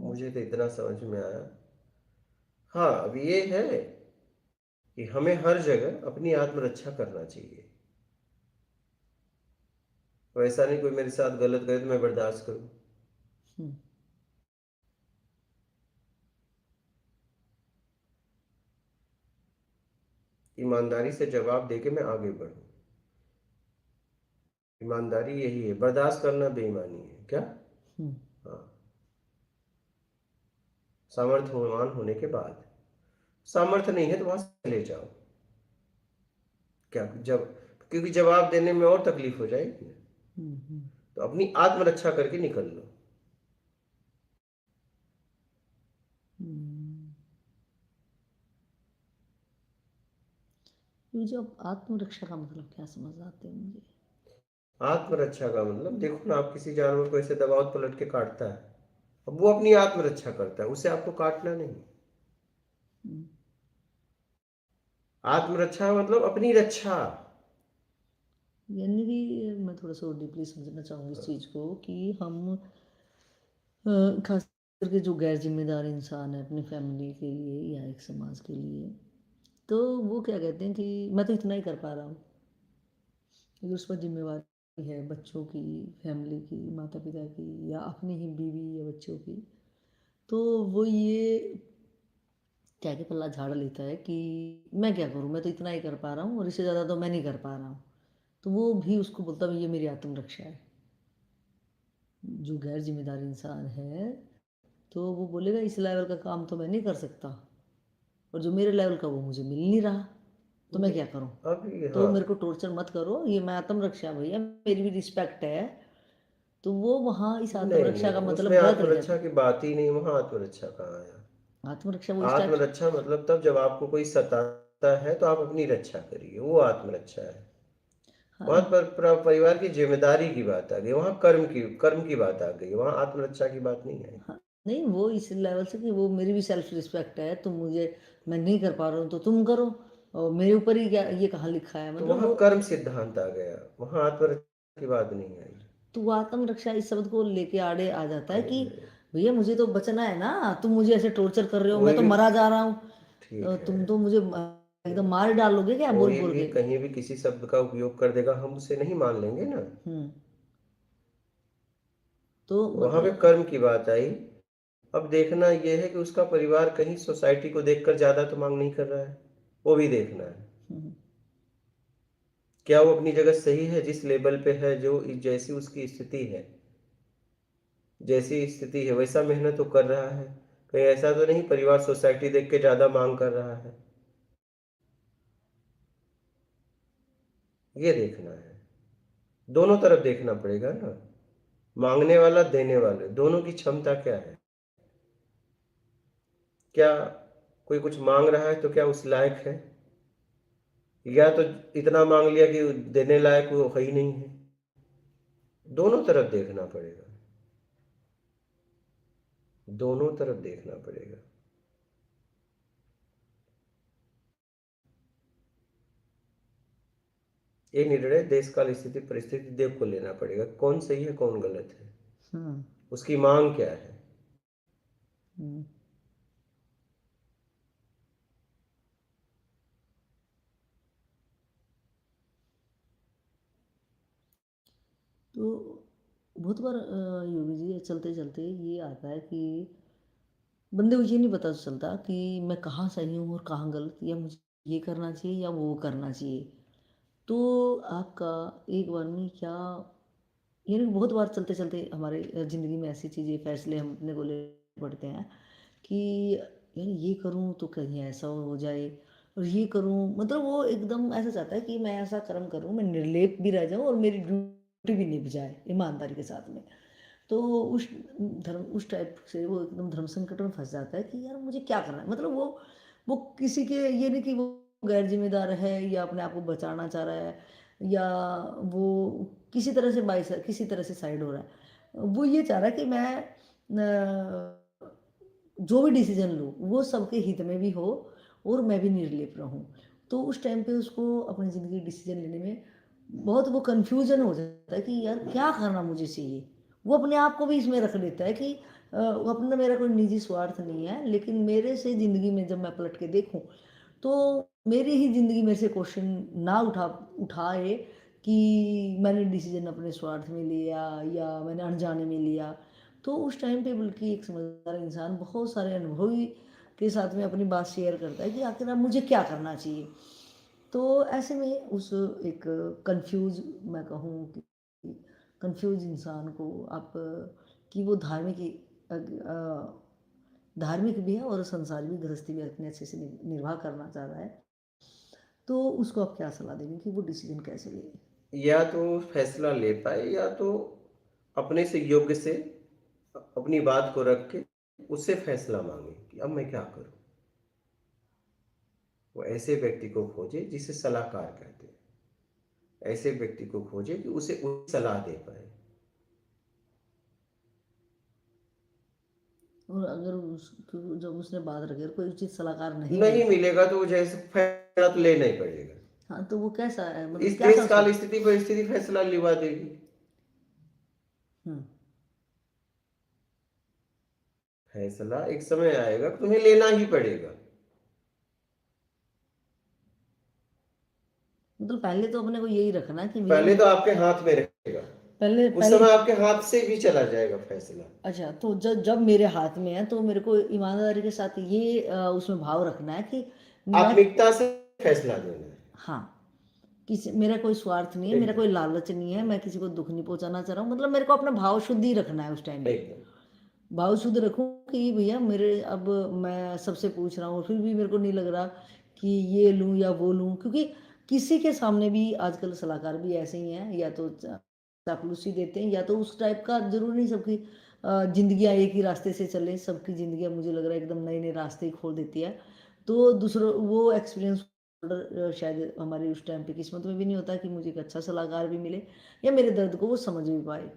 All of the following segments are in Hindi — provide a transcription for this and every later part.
मुझे तो इतना समझ में आया। हाँ, अब ये है कि हमें हर जगह अपनी आत्मरक्षा करना चाहिए। वैसा नहीं कोई मेरे साथ गलत करे तो मैं बर्दाश्त करूं। हम्म, ईमानदारी से जवाब देके मैं आगे बढ़ूं। ईमानदारी यही है, बर्दाश्त करना बेईमानी है क्या? हम्म, हाँ, सामर्थ्यवान होने के बाद। सामर्थ्य नहीं है तो वहां से चले जाओ। क्या जब, क्योंकि जवाब देने में और तकलीफ हो जाएगी, हम्म। तो अपनी आत्मरक्षा करके निकल लो। हम्म। ये जो आत्मरक्षा का मतलब क्या समझ आते हैं मुझे? आत्मरक्षा का मतलब देखो ना, आप किसी जानवर को ऐसे दबाव पलट के काटता है, अब वो अपनी आत्मरक्षा करता है, उसे आपको काटना नहीं। हम्म, आत्मरक्षा मतलब अपनी रक्षा। यानी कि मैं थोड़ा सा और डीपली समझना चाहूँगी इस चीज़ को कि हम खास करके जो गैर जिम्मेदार इंसान है अपनी फैमिली के लिए या एक समाज के लिए, तो वो क्या कहते हैं कि मैं तो इतना ही कर पा रहा हूँ, अगर उस पर जिम्मेवारी है बच्चों की, फैमिली की, माता पिता की, या अपनी ही बीवी या बच्चों की, तो वो ये क्या के पल्ला झाड़ लेता है कि मैं क्या करूँ, मैं तो इतना ही कर पा रहा हूँ और इससे ज़्यादा तो मैं नहीं कर पा रहा हूँ। तो वो भी उसको बोलता है ये मेरी आत्मरक्षा है। जो गैर जिम्मेदार इंसान है तो वो बोलेगा इस लेवल का काम तो मैं नहीं कर सकता, और जो मेरे लेवल का वो मुझे मिल नहीं रहा, तो मैं क्या करूँ? अभी तो हाँ, मेरे को टॉर्चर मत करो, ये मैं आत्मरक्षा भैया, मेरी भी रिस्पेक्ट है। तो वो वहाँ इस नहीं आत्मरक्षा का नहीं, उसमें मतलब गलत लग आत्मरक्षा जाता की बात ही नहीं, वहां आत्मरक्षा कहाँ आया? है। आत्मरक्षा वो इस टाइप से। आत्मरक्षा मतलब तब जब आपको कोई सताता है तो आप अपनी रक्षा करिए, वो आत्मरक्षा है। वहां हाँ, पर परिवार की जिम्मेदारी की बात आ गई, वहां कर्म की बात आ गई, वहां आत्मरक्षा की बात नहीं आई। हाँ, नहीं वो इस लेवल से कि वो मेरी भी सेल्फ रिस्पेक्ट है, तुम मुझे, मैं नहीं कर पा रहा हूँ तो तुम करो, और मेरे ऊपर ही क्या ये कहाँ लिखा है, तो मतलब वहां वो। कर्म सिद्धांत आ गया, वहां आत्मरक्षा की बात नहीं आई। तो वो आत्मरक्षा इस शब्द को लेके आड़े आ जाता है कि अरे, भैया मुझे तो बचना है ना, तुम मुझे ऐसे टॉर्चर कर रहे हो, मैं कोई तो भी, मरा जा रहा हूँ, ठीक तुम है, तो मुझे एकदम मार डालोगे क्या बोल कोई बोल भी के। कहीं भी किसी शब्द का उपयोग कर देगा, हम उसे नहीं मान लेंगे ना। हम्म। तो तो वहां पे मतलब। कर्म की बात आई। अब देखना यह है कि उसका परिवार कहीं सोसाइटी को देखकर ज्यादा तो मांग नहीं कर रहा है, वो भी देखना है। हम्म, क्या वो अपनी जगह सही है जिस लेवल पे है, जो जैसी उसकी स्थिति है, जैसी स्थिति है वैसा मेहनत तो कर रहा है? कहीं ऐसा तो नहीं परिवार सोसाइटी देख के ज्यादा मांग कर रहा है? ये देखना है। दोनों तरफ देखना पड़ेगा ना, मांगने वाला देने वाले दोनों की क्षमता क्या है। क्या कोई कुछ मांग रहा है तो क्या उस लायक है, या तो इतना मांग लिया कि देने लायक वो है ही नहीं है? दोनों तरफ देखना पड़ेगा, दोनों तरफ देखना पड़ेगा। ये निर्णय देश काल स्थिति परिस्थिति देख को लेना पड़ेगा, कौन सही है कौन गलत है, हम्म, उसकी मांग क्या है। हम्म। तो बहुत बार योगी जी चलते चलते ये आता है कि बंदे को ये नहीं पता चलता कि मैं कहाँ सही हूँ और कहाँ गलत, या मुझे ये करना चाहिए या वो करना चाहिए। तो आपका एक बार में क्या, यानी बहुत बार चलते चलते हमारे ज़िंदगी में ऐसी चीज़ें फैसले हम अपने को ले पड़ते हैं कि यानी ये करूँ तो कहीं ऐसा हो जाए, और ये करूँ मतलब वो एकदम ऐसा चाहता है कि मैं ऐसा कर्म करूँ, मैं निर्लेप भी रह जाऊँ और मेरी ड्यूटी भी निभ जाए ईमानदारी के साथ में। तो उस टाइप से वो एकदम धर्म संकट में फंस जाता है कि यार मुझे क्या करना है, मतलब वो किसी के ये नहीं कि वो गैर जिम्मेदार है या अपने आप को बचाना चाह रहा है, या वो किसी तरह से किसी तरह से साइड हो रहा है, वो ये चाह रहा है कि मैं जो भी डिसीजन लूँ वो सबके हित में भी हो और मैं भी निर्लिप रहूँ। तो उस टाइम पे उसको अपनी ज़िंदगी डिसीजन लेने में बहुत वो कन्फ्यूजन हो जाता है कि यार क्या करना मुझे चाहिए, वो अपने आप को भी इसमें रख देता है कि वो अपना मेरा कोई निजी स्वार्थ नहीं है, लेकिन मेरे से ज़िंदगी में जब मैं पलट के देखूँ, तो मेरी ही ज़िंदगी में से क्वेश्चन ना उठाए कि मैंने डिसीज़न अपने स्वार्थ में लिया या मैंने अनजाने में लिया। तो उस टाइम पे बल्कि एक समझदार इंसान बहुत सारे अनुभवी के साथ में अपनी बात शेयर करता है कि आखिर अब मुझे क्या करना चाहिए। तो ऐसे में उस एक कन्फ्यूज़, मैं कहूँ कि कन्फ्यूज़ इंसान को आप कि वो धार्मिक भी है और संसार भी, गृहस्थी भी अपने अच्छे से निर्वाह करना चाह रहा है, तो उसको आप क्या सलाह देंगे कि वो डिसीज़न कैसे ले? या तो फैसला ले पाए या तो अपने से योग्य से अपनी बात को रख के उससे फैसला मांगे कि अब मैं क्या करूं। वो ऐसे व्यक्ति को खोजे जिसे सलाहकार कहते हैं, ऐसे व्यक्ति को खोजे कि उसे सलाह दे पाए। और अगर जब उसने बात रखी और कोई उचित सलाहकार नहीं नहीं मिलता, मिलेगा तो जैसे फैसला तो लेना ही पड़ेगा। हाँ, तो वो कैसा है, मतलब इस कैसा देश उसका? काल स्थिति परिस्थिति फैसला लिवा देगी। हुँ, फैसला एक समय आएगा कि तुम्हें लेना ही पड़ेगा। मतलब पहले तो अपने को यही रखना है कि भैया पहले तो आपके हाथ में रहेगा, पहले उस पहले समय आपके हाथ से भी चला जाएगा फैसला। अच्छा, तो जब जब मेरे हाथ में है तो मेरे को ईमानदारी के साथ ये उसमें भाव रखना है कि मैं, प्राथमिकता से फैसला देना है। हाँ, किसी मेरा कोई स्वार्थ नहीं है, मेरा एकदम। कोई लालच नहीं है, मैं किसी को दुःख नहीं पहुँचाना चाह रहा हूँ, मतलब मेरे को अपना भाव शुद्ध ही रखना है उस टाइम पे। एकदम। भाव शुद्ध रखूँ कि भैया मेरे, अब मैं सबसे पूछ रहा हूँ, फिर भी मेरे को नहीं लग रहा कि ये लूँ या वो लूँ, क्योंकि किसी के सामने भी आजकल सलाहकार भी ऐसे ही हैं, या तो चापलूसी देते हैं या तो उस टाइप का। ज़रूरी नहीं सबकी ज़िंदगियाँ एक ही रास्ते से चलें, सबकी ज़िंदगियाँ मुझे लग रहा है एकदम नए-नए रास्ते ही खोल देती है। तो दूसरों वो एक्सपीरियंस होल्डर शायद हमारी उस टाइम पे किस्मत में भी नहीं होता कि मुझे एक अच्छा सलाहकार भी मिले या मेरे दर्द को वो समझ भी पाए।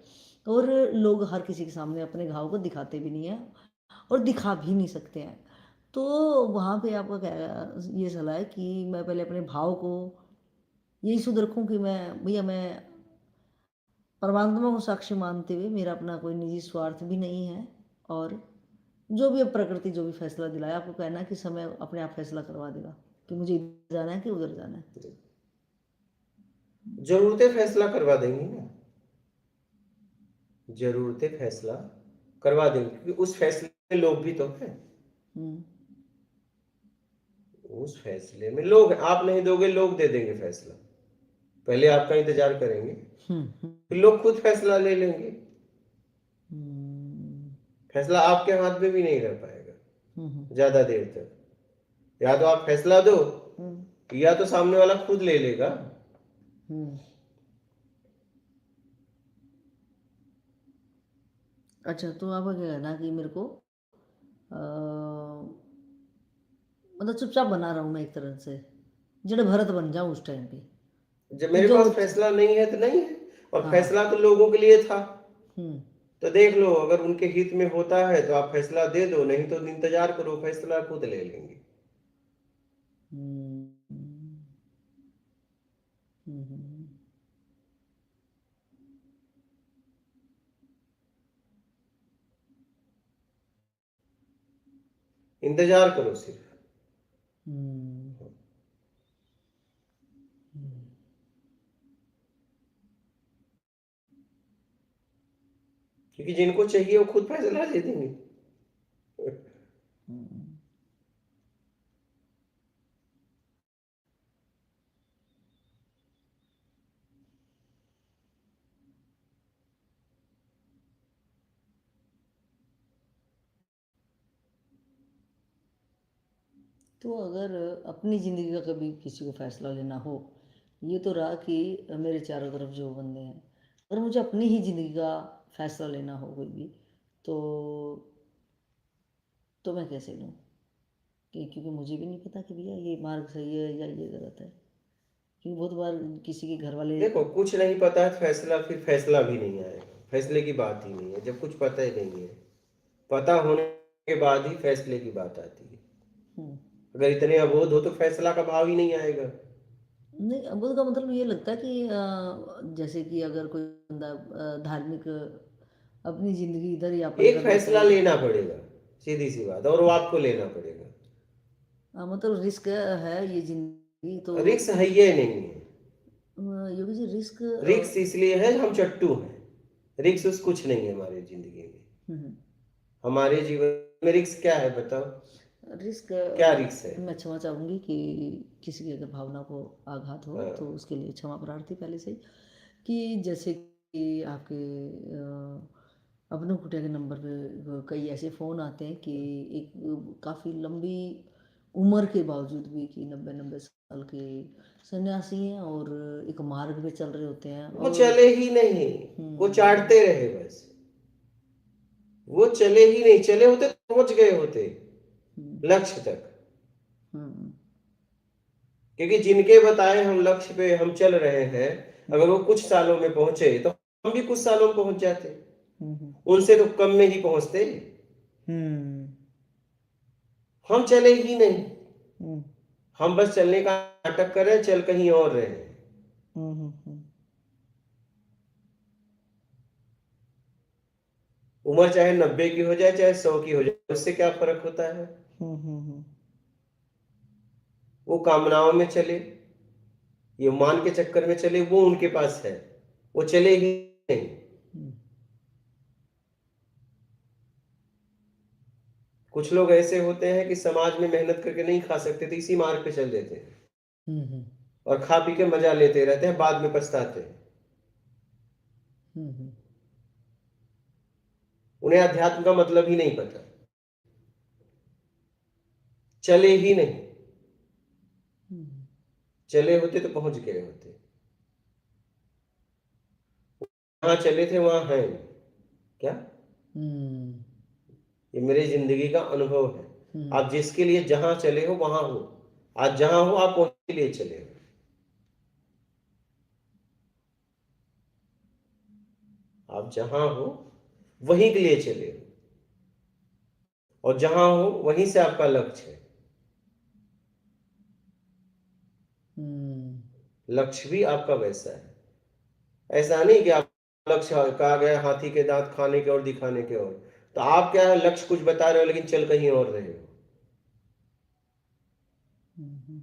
और लोग हर किसी के सामने अपने घाव को दिखाते भी नहीं हैं और दिखा भी नहीं सकते हैं। तो वहाँ पे आपका क्या ये सलाह है कि मैं पहले अपने भाव को यही शुद्ध रखूँ कि मैं भैया मैं परमात्मा को साक्षी मानते हुए मेरा अपना कोई निजी स्वार्थ भी नहीं है, और जो भी अब प्रकृति जो भी फैसला दिलाए, आपको कहना है कि समय अपने आप फैसला करवा देगा कि मुझे इधर जाना है कि उधर जाना है। ज़रूरतें फैसला करवा देंगी ना, ज़रूरतें फैसला करवा देंगी क्योंकि उस फैसले में लोग भी तो हैं। हुँ, उस फैसले में लोग हैं, आप नहीं दोगे लोग दे देंगे फैसला। पहले आपका इंतज़ार करेंगे, हुँ, हुँ, फिर लोग खुद फैसला ले लेंगे। हुँ, फैसला आपके हाथ में भी नहीं रह पाएगा हुँ, हुँ, ज़्यादा देर तक। या तो आप फैसला दो हुँ, या तो सामने वाला खुद ले लेगा। हुँ। अच्छा, तो आपका क्या कहना है कि मेरे को अ, मतलब चुपचाप बना रहा हूँ मैं एक तरह से, जड़े भरत बन जाऊँ उस टाइम पे। जब कि मेरे जो पास फैसला नहीं है तो नहीं है, और हाँ, हाँ। फैसला तो लोगों के लिए था। हुँ, तो देख लो अगर उनके हित में होता है तो आप फैसला दे दो, नहीं तो इंतजार करो, फैसला खुद ले लेंगे। हुँ, हुँ, हुँ, हुँ, इंतजार करो सिर्फ। हुँ, हुँ, क्योंकि जिनको चाहिए वो खुद फैसला दे देंगे। हुँ। तो अगर अपनी ज़िंदगी का कभी किसी को फ़ैसला लेना हो, ये तो रहा कि मेरे चारों तरफ जो बंदे हैं, अगर मुझे अपनी ही ज़िंदगी का फ़ैसला लेना हो कोई भी, तो मैं कैसे लूँ? कि क्योंकि मुझे भी नहीं पता कि भैया ये मार्ग सही है या ये गलत है। क्योंकि बहुत बार किसी के घर वाले देखो कुछ नहीं पता है तो फैसला फिर फैसला भी नहीं आएगा, फैसले की बात ही नहीं है जब कुछ पता ही नहीं है। पता होने के बाद ही फैसले की बात आती है। हुँ। अगर इतने अबोध हो तो फैसला का भाव ही नहीं आएगा। नहीं, अबोध का मतलब ये लगता है कि जैसे कि अगर कोई बंदा धार्मिक अपनी ज़िंदगी इधर यापन एक करना फैसला चाहिए। लेना पड़ेगा, सीधी-सी बात, और वो आपको लेना पड़ेगा। मतलब रिस्क है ये ज़िंदगी तो। रिस्क है ही नहीं है। योगी जी रिस्क रिस्क इसलिए है हम चट्टू हैं। रिस्क कुछ नहीं है हमारी ज़िंदगी में। हुँ, हुँ। हमारे जीवन में रिस्क क्या है बताओ? रिस्क क्या रिस्क है? मैं क्षमा चाहूँगी कि किसी की अगर भावना को आघात हो हाँ। तो उसके लिए क्षमा प्रार्थी पहले से ही। कि जैसे कि आपके अपने कुटिया के नंबर पे कई ऐसे फ़ोन आते हैं कि एक काफ़ी लंबी उम्र के बावजूद भी कि 90-90 साल के सन्यासी हैं और एक मार्ग पे चल रहे होते हैं वो और चले ही नहीं, वो हुँ, चाटते रहे बस। वो चले ही नहीं, चले होते तो पहुँच गए होते हुँ, लक्ष्य तक। हुँ, क्योंकि जिनके बताए हम लक्ष्य पे हम चल रहे हैं, हुँ, अगर वो कुछ सालों में पहुँचे, तो हम भी कुछ सालों में पहुँच जाते। हुँ, हुँ, उनसे तो कम में ही पहुँचते। हुँ, हम चले ही नहीं, हुँ, हम बस चलने का नाटक कर रहे हैं, चल कहीं और रहे हैं। हुँ, हुँ, हुँ, उम्र चाहे 90 की हो जाए, चाहे 100 की हो जाए, उससे क्या फ़र्क होता है? हुँ, हुँ, हुँ, वो कामनाओं में चले, ये मान के चक्कर में चले, वो उनके पास है। वो चले ही नहीं। हुँ, कुछ लोग ऐसे होते हैं कि समाज में मेहनत करके नहीं खा सकते, तो इसी मार्ग पे चल देते हैं हुँ, हुँ, और खा पी के मज़ा लेते रहते हैं, बाद में पछताते हैं। हुँ, हुँ, उन्हें अध्यात्म का मतलब ही नहीं पता। चले ही नहीं, हुँ, चले होते तो पहुँच गए होते। जहाँ चले थे वहाँ हैं। क्या? हुँ, ये मेरी ज़िंदगी का अनुभव है। हुँ, आप जिसके लिए जहाँ चले हो वहाँ हो। आज जहाँ हो आप उसके लिए चले हो। आप जहाँ हो वहीं के लिए चले हो, और जहाँ हो वहीं से आपका लक्ष्य है। हुँ, लक्ष्य भी आपका वैसा है। ऐसा नहीं कि आप लक्ष्य कहा गया हाथी के दाँत खाने के और दिखाने के और। तो आप क्या है, लक्ष्य कुछ बता रहे हो लेकिन चल कहीं और रहे हो। हुँ, हुँ।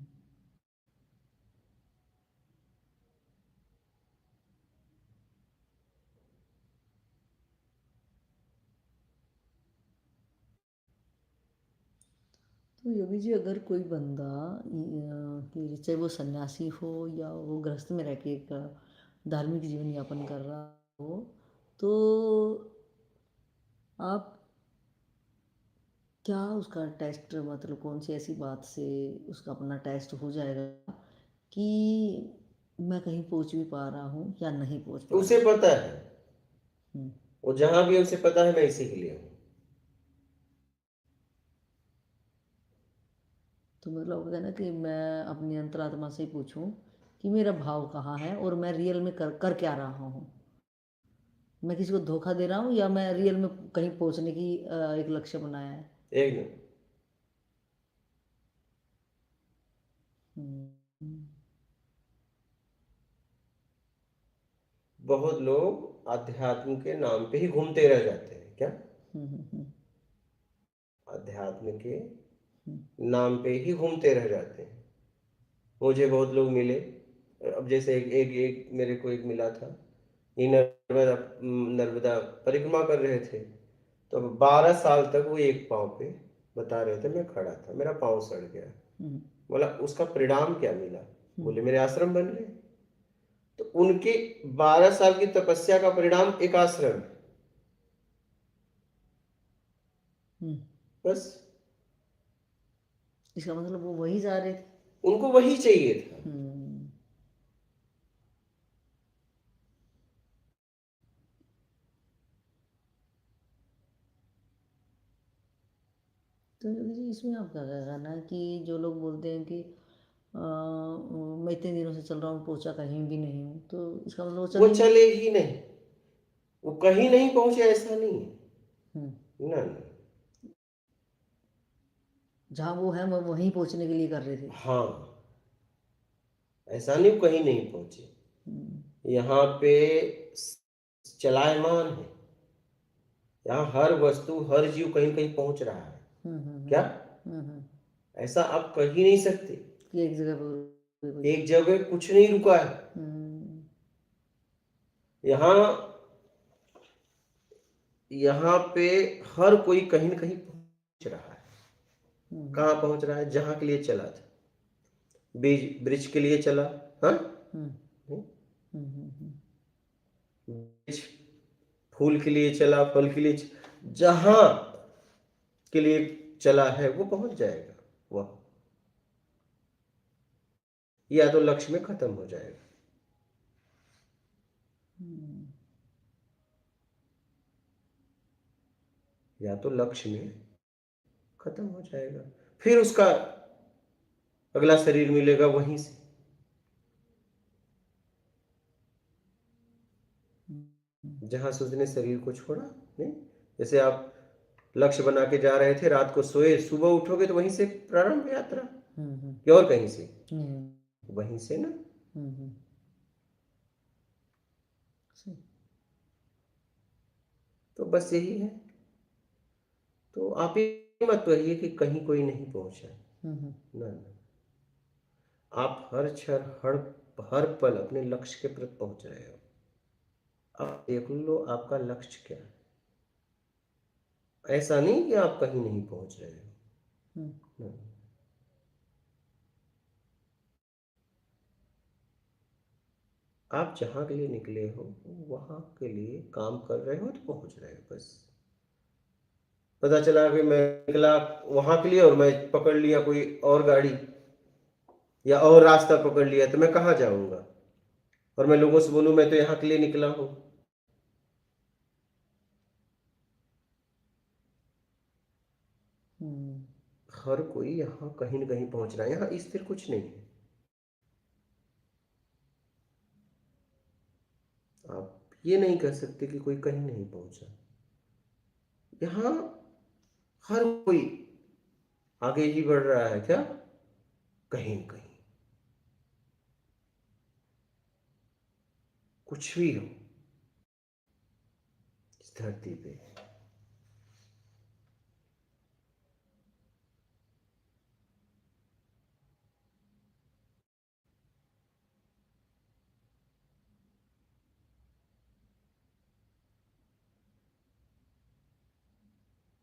तो योगी जी अगर कोई बंदा कि चाहे वो सन्यासी हो या वो गृहस्थ में रह के एक धार्मिक जीवन यापन कर रहा हो तो आप क्या उसका टेस्ट मतलब कौन सी ऐसी बात से उसका अपना टेस्ट हो जाएगा कि मैं कहीं पहुंच भी पा रहा हूँ या नहीं पहुंच तो पा उसे रहा। पता है, हम्म, वो जहाँ भी है उसे पता है मैं इसी के लिए हूँ। तो मतलब वो कहना कि मैं अपनी अंतरात्मा से ही पूछूं कि मेरा भाव कहाँ है और मैं रियल में कर क्या रहा हूँ। मैं किसी को धोखा दे रहा हूँ या मैं रियल में कहीं पहुँचने की एक लक्ष्य बनाया है। एकदम। हम्म, बहुत लोग अध्यात्म के नाम पे ही घूमते रह जाते हैं। क्या? हम्म, हम्म, अध्यात्म के हम्म, नाम पे ही घूमते रह जाते हैं। मुझे बहुत लोग मिले। अब जैसे एक मेरे को एक मिला था। ये नर्मदा नर्मदा परिक्रमा कर रहे थे। तो 12 साल तक वो एक पाँव पे बता रहे थे, मैं खड़ा था, मेरा पाँव सड़ गया। हम्म, बोला उसका परिणाम क्या मिला? हम्म, बोले मेरे आश्रम बन गए। तो उनके 12 साल की तपस्या का परिणाम एक आश्रम। हम्म। बस। इसका मतलब वो वही जा रहे थे। उनको वही चाहिए था। हम्म। तो योगी जी इसमें आपका क्या कहना है कि जो लोग बोलते हैं कि मैं इतने दिनों से चल रहा हूँ पहुंचा कहीं भी नहीं हूँ तो इसका मतलब वो वो चले नहीं। चले ही नहीं, वो कहीं नहीं पहुंचे ऐसा नहीं है। हम्म। ना ना। जहाँ वो है वो वहीं पहुंचने के लिए कर रहे थे। हाँ, ऐसा नहीं वो कहीं नहीं पहुंचे। हम्म, यहाँ पे चलायमान है। यहाँ हर वस्तु, हर जीव कहीं न कहीं पहुँच रहा है। क्या? हुँ। ऐसा आप कह ही नहीं सकते। कि एक जगह पे कोई एक जगह कुछ नहीं रुका है। हुँ, यहाँ यहाँ पे हर कोई कहीं न कहीं पहुँच रहा है। हुँ, कहाँ पहुँच रहा है? जहाँ के लिए चला था। बीज वृक्ष के लिए चला, हाँ? हुँ, हुँ, हुँ। वृक्ष फूल के लिए चला, फल के लिए जहाँ के लिए चला है वो पहुँच जाएगा वह। या तो लक्ष्य में खत्म हो जाएगा। हुँ, या तो लक्ष्य में खत्म हो जाएगा। फिर उसका अगला शरीर मिलेगा वहीं से। हुँ, जहाँ से उसने शरीर को छोड़ा, नहीं? जैसे आप लक्ष्य बना के जा रहे थे, रात को सोए, सुबह उठोगे तो वहीं से प्रारंभ यात्रा, हुँ, या और कहीं से? हुँ, वहीं से ना। हुँ। सही। तो बस यही है। तो आप ये मत कहिए कि कहीं कोई नहीं पहुंचा। हुँ। ना, ना। आप हर क्षण, हर पल अपने लक्ष्य के प्रति पहुंच रहे हो। आप देख लो आपका लक्ष्य क्या है। ऐसा नहीं कि आप कहीं नहीं पहुंच रहे हो। हुँ, ना। आप जहाँ के लिए निकले हो वहाँ के लिए काम कर रहे हो तो पहुँच रहे हो बस। पता चला कि मैं निकला वहाँ के लिए और मैं पकड़ लिया कोई और गाड़ी या और रास्ता पकड़ लिया तो मैं कहाँ जाऊँगा? और मैं लोगों से बोलूँ मैं तो यहाँ के लिए निकला हूँ। हुँ, हर कोई यहाँ कहीं न कहीं पहुँच रहा है, यहाँ स्थिर कुछ नहीं है। आप ये नहीं कह सकते कि कोई कहीं नहीं पहुँचा। यहाँ हर कोई आगे ही बढ़ रहा है क्या? कहीं न कहीं। कुछ भी हो इस धरती पे।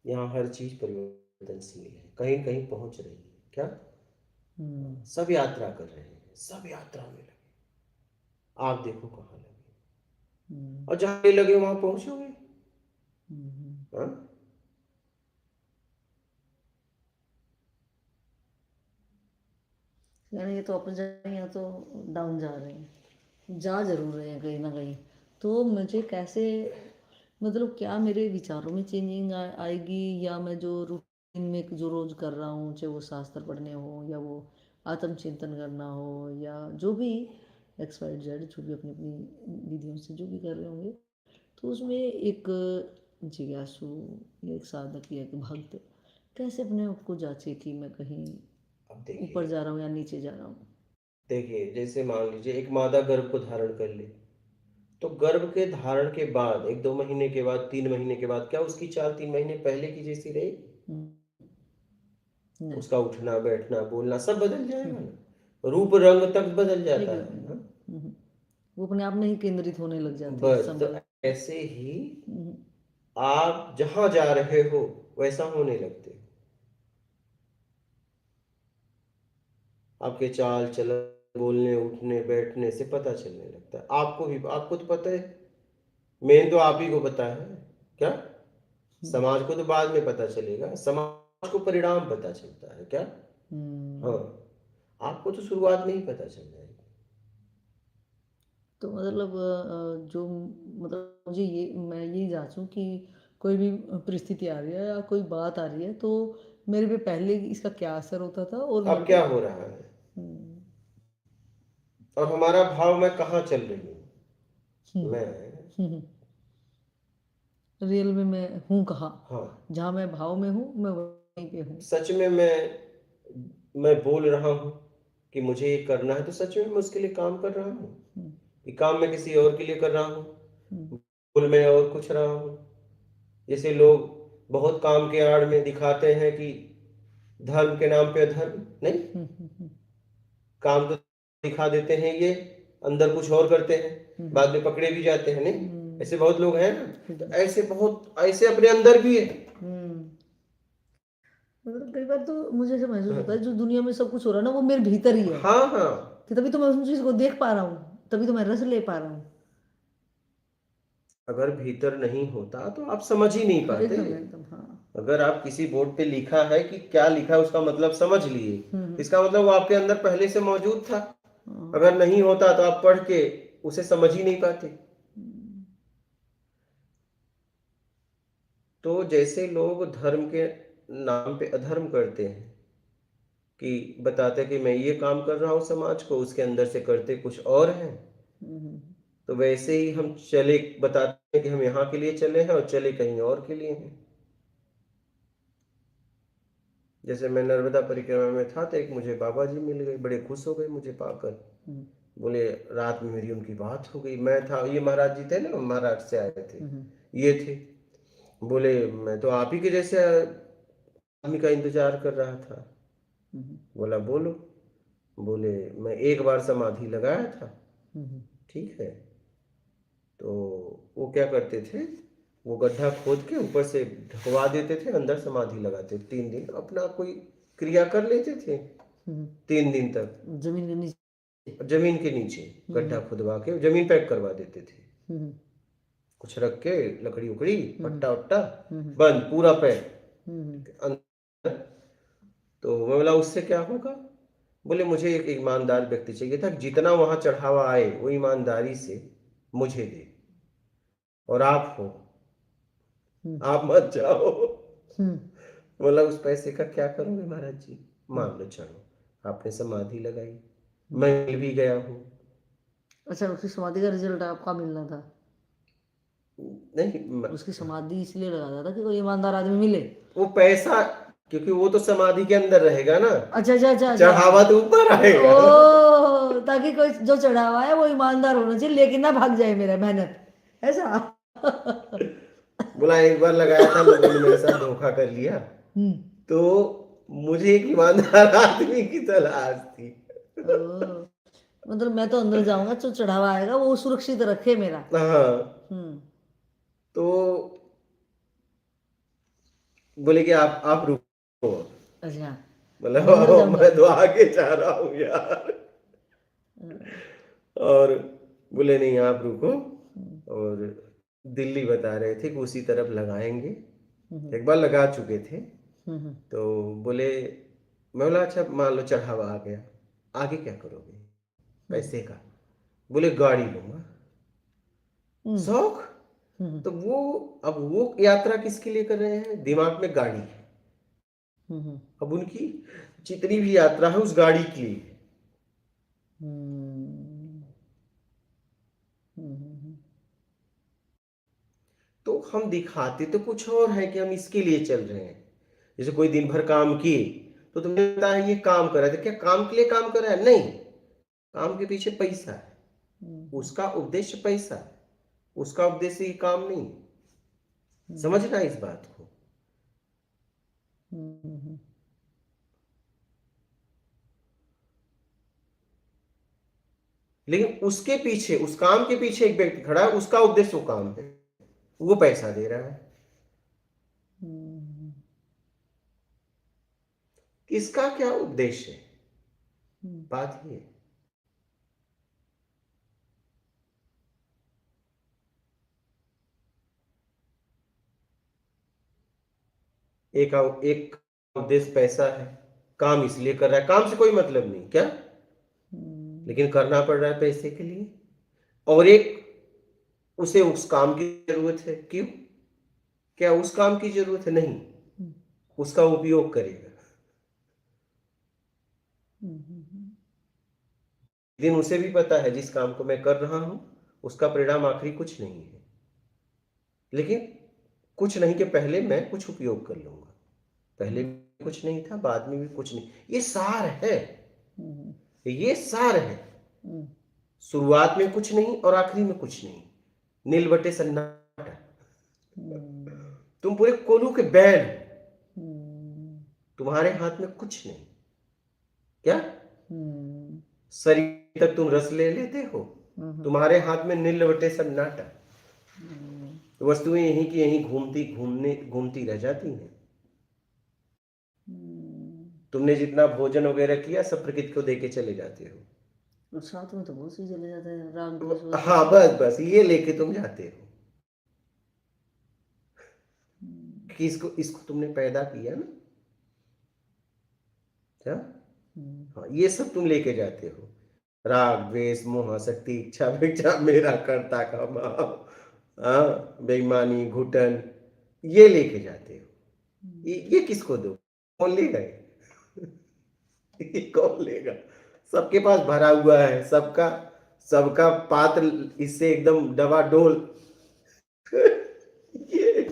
यहाँ हर चीज़ परिवर्तनशील है, कहीं न कहीं पहुँच रही है। क्या? हुँ, सब यात्रा कर रहे हैं, सब यात्रा में लगे। आप देखो कहाँ लगे हुँ, और जहाँ नहीं लगे वहाँ पहुँचोगे। हुँ। हाँ? यानी ये तो अप जा रहे हैं या तो डाउन जा रहे हैं। जा ज़रूर रहे हैं कहीं न कहीं। तो मुझे कैसे मतलब क्या मेरे विचारों में चेंजिंग आएगी या मैं जो रूटीन में जो रोज़ कर रहा हूँ, चाहे वो शास्त्र पढ़ने हो या वो आत्मचिंतन करना हो या जो भी एक्स, वाई, ज़ेड जो भी अपनी-अपनी विधियों से जो भी कर रहे होंगे, तो उसमें एक जिज्ञासु या एक साधक या एक भक्त कैसे अपने आप को जाँचे कि मैं कहीं अब ऊपर देखिए, जा रहा हूँ या नीचे जा रहा हूँ? जैसे मान लीजिए एक मादा गर्भ को धारण कर ले, तो गर्भ के धारण के बाद 1-2 महीने के बाद, 3 महीने के बाद क्या उसकी चाल 3 महीने पहले की जैसी रहेगी? हुँ, नहीं। उसका उठना, बैठना, बोलना सब बदल हुँ, जाएगा हुँ। ना। रूप रंग तक बदल जाता है, हाँ? हुँ, हुँ। वो अपने आप में ही केंद्रित होने लग जाते हैं बस तो संभल ऐसे ही हुँ, आप जहाँ जा रहे हो वैसा होने लगते हो। आपके चाल चलन, बोलने, उठने, बैठने से पता चलने लगता है। आपको तो पता है, मेन तो आप ही को पता है। क्या? हुँ, समाज को तो बाद में पता चलेगा, समाज को परिणाम पता चलता है। क्या? हाँ, हुँ। आपको तो शुरुआत में ही पता चल जाएगी। तो मतलब जो मतलब मुझे ये मैं ये जाँचूँ कि कोई भी परिस्थिति आ रही है या कोई बात आ रही है तो मेरे पे पहले इसका क्या असर होता था और मेरे अब को क्या हो रहा है हुँ, और हमारा भाव मैं कहाँ चल रही हूँ? हुँ, मैं हुँ, हुँ। रियल में मैं हूँ कहाँ? हाँ, जहाँ मैं भाव में हूँ, मैं वहीं पे हूँ। सच में मैं बोल रहा हूँ कि मुझे ये करना है तो सच में मैं उसके लिए काम कर रहा हूँ। हुँ, ये काम मैं किसी और के लिए कर रहा हूँ, हुँ, भूल मैं और कुछ रहा हूँ। जैसे लोग बहुत काम के आड़ में दिखाते हैं कि धर्म के नाम पे अधर्म नहीं, काम तो दिखा देते हैं, ये अंदर कुछ और करते हैं, बाद में पकड़े भी जाते हैं नहीं, ऐसे बहुत लोग हैं ना। तो ऐसे बहुत ऐसे अपने अंदर भी है। मतलब कई बार तो मुझे ऐसा महसूस होता है जो दुनिया में सब कुछ हो रहा है ना वो मेरे भीतर ही है, हाँ हाँ, कि तभी तो मैं उस चीज को देख पा रहा हूँ, तभी तो मैं रस ले पा रहा हूँ। अगर भीतर नहीं होता तो आप समझ ही नहीं पाते। एकदम एकदम, हाँ। अगर आप किसी बोर्ड पे लिखा है कि क्या लिखा है उसका मतलब समझ लिए, इसका मतलब वो आपके अंदर पहले से मौजूद था। अगर नहीं होता तो आप पढ़ के उसे समझ ही नहीं पाते। तो जैसे लोग धर्म के नाम पे अधर्म करते हैं, कि बताते कि मैं ये काम कर रहा हूँ समाज को, उसके अंदर से करते कुछ और हैं, तो वैसे ही हम चले बताते हैं कि हम यहाँ के लिए चले हैं और चले कहीं और के लिए हैं। जैसे मैं नर्मदा परिक्रमा में था तो एक मुझे बाबा जी मिल गए, बड़े खुश हो गए मुझे पाकर। बोले रात में मेरी उनकी बात हो गई, मैं था, ये महाराज जी थे ना, महाराष्ट्र से आए थे, ये थे। बोले मैं तो आप ही के जैसे आदमी का इंतजार कर रहा था। बोला बोलो। बोले मैं एक बार समाधि लगाया था। ठीक है, तो वो क्या करते थे, वो गड्ढा खोद के ऊपर से ढकवा देते थे, अंदर समाधि लगाते, 3 दिन अपना कोई क्रिया कर लेते थे, 3 दिन तक जमीन के नीचे, जमीन के नीचे गड्ढा खुदवा के जमीन पैक करवा देते थे, कुछ रख के लकड़ी उकड़ी पट्टा वट्टा बंद पूरा पैक अंदर। तो मैं बोला उससे क्या होगा। बोले मुझे एक ईमानदार व्यक्ति चाहिए था, जितना वहां चढ़ावा आए वो ईमानदारी से मुझे दे, और आप हो, आप मत जाओ। बोला उस पैसे का क्या करोगे महाराज जी, मान लो चलो आपने समाधि लगाई, मैं मिल भी गया हूँ। अच्छा, उसकी समाधि का रिजल्ट आपका मिलना था? नहीं उसकी समाधि इसलिए लगाया था कि कोई ईमानदार आदमी मिले? वो पैसा, क्योंकि वो तो समाधि के अंदर रहेगा ना, अच्छा अच्छा अच्छा अच्छा, चढ़ावा तो ऊपर आएगा। ओ, ताकि कोई जो चढ़ावा है वो ईमानदार होना चाहिए, लेकिन ना भाग जाए मेरा मेहनत, ऐसा। बोला एक बार लगाया था, लोगों ने मेरे साथ धोखा कर लिया, तो मुझे एक ईमानदार आदमी की तलाश थी। ओ, मतलब मैं तो अंदर जाऊंगा, जो चढ़ावा आएगा वो सुरक्षित रखे मेरा। हाँ, तो बोले कि आप रुको। अच्छा, मैं अंदर मतलब जाऊंगा। मैं तो आगे जा रहा हूँ यार। और बोले नहीं आप रुको, और दिल्ली बता रहे थे कि उसी तरफ लगाएंगे, एक बार लगा चुके थे। तो बोले, मैं बोला अच्छा मान लो चढ़ावा आ गया, आगे क्या करोगे पैसे का। बोले गाड़ी लूंगा। शौक, तो वो अब वो यात्रा किसके लिए कर रहे हैं, दिमाग में गाड़ी है, अब उनकी जितनी भी यात्रा है उस गाड़ी के लिए है। तो हम दिखाते तो कुछ और है कि हम इसके लिए चल रहे हैं। जैसे कोई दिन भर काम किए तो तुम्हें पता है ये काम कर रहा है, तो क्या काम के लिए काम कर रहा है, नहीं, काम के पीछे पैसा है, उसका उद्देश्य पैसा है, उसका उद्देश्य ये काम नहीं। समझना इस बात को। लेकिन उसके पीछे, उस काम के पीछे एक व्यक्ति खड़ा है, उसका उद्देश्य वो काम है, वो पैसा दे रहा है। इसका क्या उद्देश्य है, बात ये है। एक उद्देश्य पैसा है, काम इसलिए कर रहा है, काम से कोई मतलब नहीं क्या, लेकिन करना पड़ रहा है पैसे के लिए। और एक उसे उस काम की जरूरत है, क्यों, क्या उस काम की जरूरत है, नहीं, उसका उपयोग करेगा। दिन उसे भी पता है जिस काम को मैं कर रहा हूं उसका परिणाम आखिरी कुछ नहीं है, लेकिन कुछ नहीं के पहले मैं कुछ उपयोग कर लूंगा। पहले भी कुछ नहीं था, बाद में भी कुछ नहीं, ये सार है, ये सार है। शुरुआत में कुछ नहीं और आखिरी में कुछ नहीं, नील बटे सन्नाटा। तुम पूरे कोलू के बैल हो, हुँ, तुम्हारे हाथ में कुछ नहीं। क्या? हुँ, शरीर तक तुम रस ले लेते हो, हुँ, हुँ, तुम्हारे हाथ में नीलवटे सन्नाटा, हुँ, वस्तुएं यहीं की यहीं घूमती रह जाती हैं। हुँ। तुमने जितना भोजन वगैरह किया सब प्रकृति को देके चले जाते हो। और साथ में तो बहुत चीज़ चले जाते हैं, राग द्वेष वो सब। हाँ, बस बस ये लेके तुम जाते हो हुँ, कि इसको इसको तुमने पैदा किया ना। क्या? हुँ, हाँ, ये सब तुम लेके जाते हो, राग द्वेष मोह आसक्ति इच्छा विच्छा मेरा कर्ता का भाव, हाँ, बेईमानी घुटन, ये लेके जाते हो। हुँ, ये किसको दो? कौन लेगा ये कौन लेगा? सबके पास भरा हुआ है, सबका सबका पात्र इससे एकदम डबाडोल। ये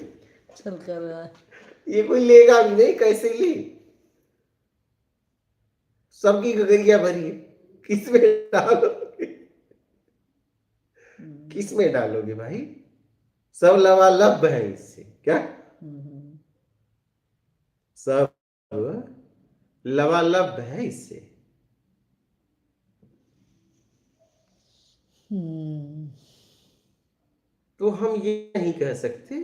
चल कर रहा है। ये कोई लेगा भी नहीं, कैसे ले? सबकी गगरिया भरी है, किसमें डालोगे? हुँ, किसमें डालोगे भाई? सब लबालब है इससे। क्या? हुँ, हुँ, सब लबालब है इससे। हुँ, तो हम ये नहीं कह सकते,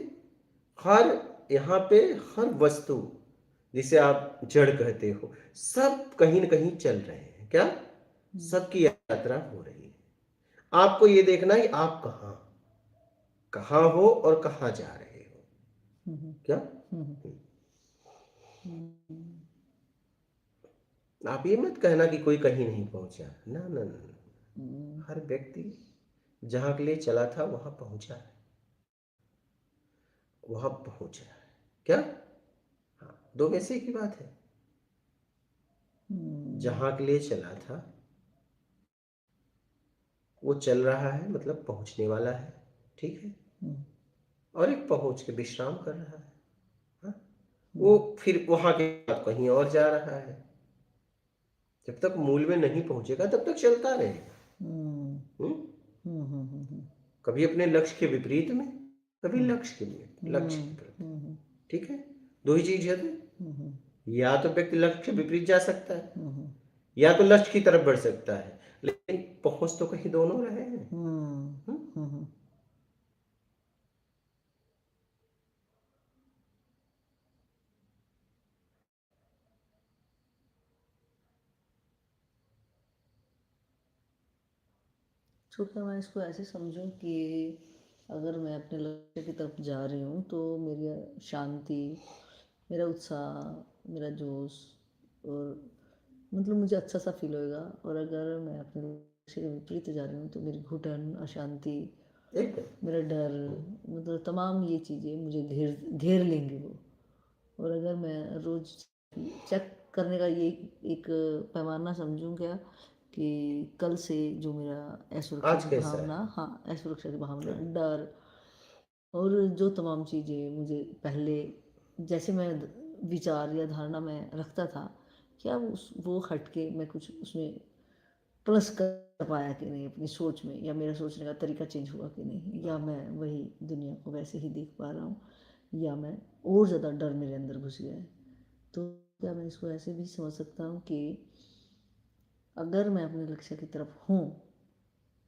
हर यहाँ पे हर वस्तु जिसे आप जड़ कहते हो, सब कहीं न कहीं चल रहे हैं। क्या? हुँ, सबकी यात्रा हो रही है। आपको ये देखना है आप कहाँ हो और कहाँ जा रहे हो। हुँ, हुँ, क्या? हुँ, हुँ, हुँ, आप ये मत कहना कि कोई कहीं नहीं पहुँचा। ना, ना, ना, ना। हुँ, हर व्यक्ति जहाँ के लिए चला था वहाँ पहुँचा है, वहाँ पहुँच रहा है। क्या? हाँ, 2 में से एक ही बात है। हुँ, जहाँ के लिए चला था, वो चल रहा है मतलब पहुँचने वाला है। ठीक है? हुँ, और एक पहुँच के विश्राम कर रहा है। हाँ? हुँ, वो फिर वहाँ के बाद कहीं और जा रहा है। जब तक मूल में नहीं पहुँचेगा तब तक चलता रहेगा। हुँ, हुँ? हुँ, हुँ, हुँ, हुँ, कभी अपने लक्ष्य के विपरीत में, कभी हुँ, लक्ष्य के लिए लक्ष्य के हुँ, प्रति। हुँ, ठीक है? 2 ही चीज़ है ना। हुँ, हुँ, या तो व्यक्ति लक्ष्य के विपरीत जा सकता है, हुँ, हुँ, या तो लक्ष्य की तरफ बढ़ सकता है, लेकिन पहुँच तो कहीं दोनों रहे हैं। हुँ, हुँ? हुँ, हुँ। तो क्या मैं इसको ऐसे समझूँ कि अगर मैं अपने लक्ष्य की तरफ जा रही हूँ तो मेरी शांति, मेरा उत्साह, मेरा जोश और मतलब मुझे अच्छा सा फील होएगा। और अगर मैं अपने लक्ष्य के विपरीत जा रही हूँ तो मेरी घुटन, अशांति, एकदम। मेरा डर, मतलब तमाम ये चीज़ें मुझे घेर घेर लेंगे वो। और अगर मैं रोज़ चेक करने का ये एक पैमाना समझूँ क्या कि कल से जो मेरा असुरक्षा आज की कैसा भावना, है? हाँ, असुरक्षा की भावना, हाँ। डर और जो तमाम चीज़ें मुझे पहले जैसे मैं विचार या धारणा में रखता था, क्या उस वो हट के मैं कुछ उसमें प्लस कर पाया कि नहीं अपनी सोच में, या मेरा सोचने का तरीका चेंज हुआ कि नहीं, या मैं वही दुनिया को वैसे ही देख पा रहा हूँ, या मैं और ज़्यादा डर मेरे अंदर घुस गया है। तो क्या मैं इसको ऐसे भी समझ सकता हूँ कि अगर मैं अपने लक्ष्य की तरफ हूँ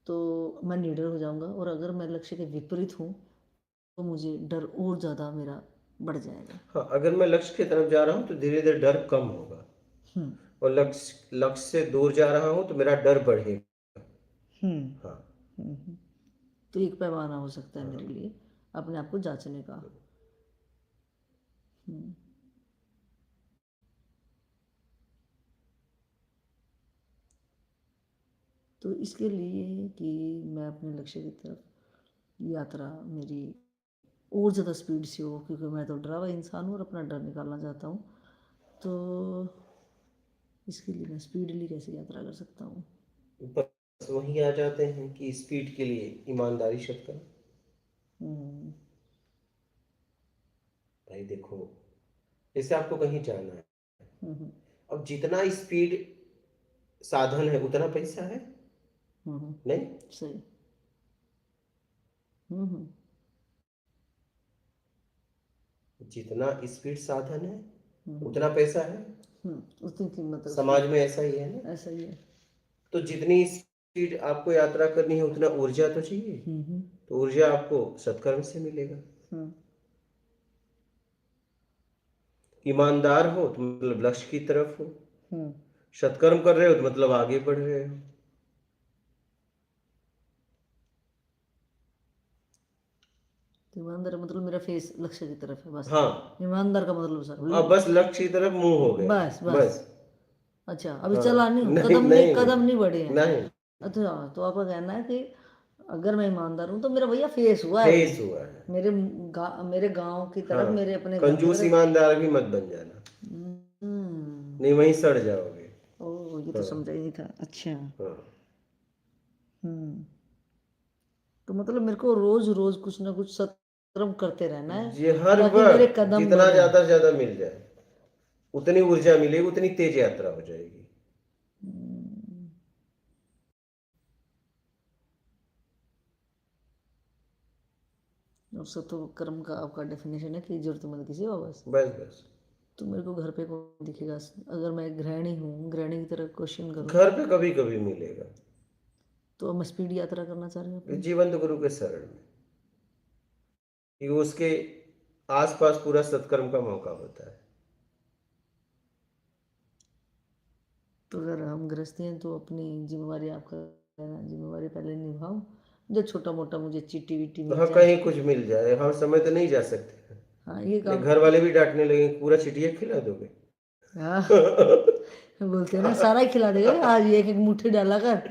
तो मैं निडर हो जाऊँगा, और अगर मैं लक्ष्य के विपरीत हूँ तो मुझे डर और ज़्यादा मेरा बढ़ जाएगा। हाँ, अगर मैं लक्ष्य की तरफ जा रहा हूँ तो धीरे-धीरे डर कम होगा, हुँ, और लक्ष्य लक्ष्य से दूर जा रहा हूँ तो मेरा डर बढ़ेगा। हुँ, हाँ, हुँ, हुँ। तो एक पैमाना हो सकता है हाँ। मेरे लिए अपने आप को जाँचने का। हुँ, तो इसके लिए कि मैं अपने लक्ष्य की तरफ यात्रा मेरी और ज़्यादा स्पीड से हो, क्योंकि मैं तो डरा हुआ इंसान हूँ और अपना डर निकालना चाहता हूँ। तो इसके लिए मैं स्पीडली कैसे यात्रा कर सकता हूँ? बस वहीं आ जाते हैं कि स्पीड के लिए ईमानदारी शर्त करो। हुँ, भाई देखो, जैसे आपको कहीं जाना है, हुँ, हुँ, अब जितना स्पीड साधन है उतना पैसा है? हुँ, हुँ, नहीं? सही। हुँ, हुँ, जितना स्पीड साधन है हम्म, उतना पैसा है। उतनी कीमत है उसकी। समाज में ऐसा ही है ना। ऐसा ही है। तो जितनी स्पीड आपको यात्रा करनी है उतना ऊर्जा तो चाहिए। हम्म, तो ऊर्जा आपको सत्कर्म से मिलेगा। हम्म, ईमानदार हो तो मतलब लक्ष्य की तरफ हो। हम्म। सत्कर्म कर रहे हो तो मतलब आगे बढ़ रहे हो। तो ईमानदार मतलब मेरा फेस लक्ष्य की तरफ है बस। हाँ, ईमानदार का मतलब सर अब बस लक्ष्य की तरफ मुंह हो गया। बस बस। बस। अच्छा, अभी हाँ, चला नहीं हूँ, नहीं नहीं कदम नहीं नहीं बढ़े हैं। नहीं। अच्छा, तो आपका कहना है कि अगर मैं ईमानदार हूँ तो मेरा भैया फेस हुआ है अभी। फेस हुआ है। मेरे गांव की हाँ, तरफ, मेरे अपने घर की कंजूस तरफ। ईमानदार भी मत बन जाना, हम्म। नहीं वहीं सड़ जाओगे। ओ, ये तो हाँ समझा ही नहीं था। अच्छा। हाँ। हम्म। तो मतलब मेरे को रोज रोज कुछ ना कुछ सत्कर्म करते रहना है ये हर ताकि मेरे वक्त कदम जितना बढ़े। ज्यादा से ज्यादा मिल जाए उतनी ऊर्जा मिलेगी, उतनी तेज यात्रा हो जाएगी। हम्म। और सत्कर्म का आपका डेफिनेशन है कि जरूरतमंद किसी हो बस। बस बस। तो मेरे को घर पे कौन दिखेगा? अगर मैं गृहिणी हूँ, गृहिणी की तरह क्वेश्चन करूँ, घर पे कभी कभी मिलेगा। तो मैं स्पीड यात्रा करना चाह रही हूँ अपनी। जीवंत गुरु के शरण में, कि उसके आसपास पूरा सत्कर्म का मौका होता है। तो अगर हम गृहस्थी हैं तो अपनी जिम्मेवारी, आपका कहना है, जिम्मेवारी पहले निभाऊं, जो छोटा मोटा मुझे चिट्ठी विट्टी तो मिल हाँ, जाए। कहीं कुछ मिल जाए, हर समय तो नहीं जा सकते। हाँ, ये नहीं, काम। घर वाले भी डांटने लगे, पूरा चिटिया खिला दोगे। हाँ, बोलते हैं ना सारा ही खिला देगा आज, एक एक मुट्ठी डाला कर।